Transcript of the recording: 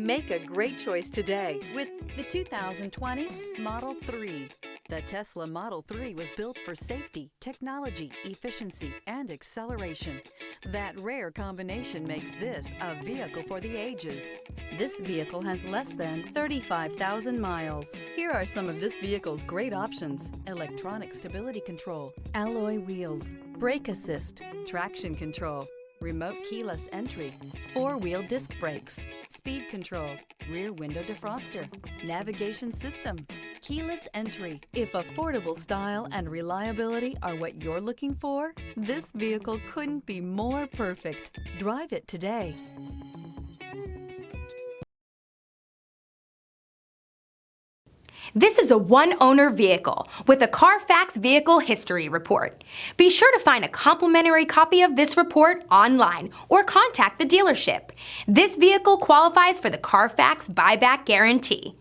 Make a great choice today with the 2020 Model 3. The Tesla Model 3 was built for safety, technology, efficiency, and acceleration. That rare combination makes this a vehicle for the ages. This vehicle has less than 35,000 miles. Here are some of this vehicle's great options: electronic stability control, alloy wheels, brake assist, traction control, remote keyless entry, four-wheel disc brakes, speed control, rear window defroster, navigation system, keyless entry. If affordable style and reliability are what you're looking for, this vehicle couldn't be more perfect. Drive it today. This is a one-owner vehicle with a Carfax Vehicle History Report. Be sure to find a complimentary copy of this report online or contact the dealership. This vehicle qualifies for the Carfax Buyback Guarantee.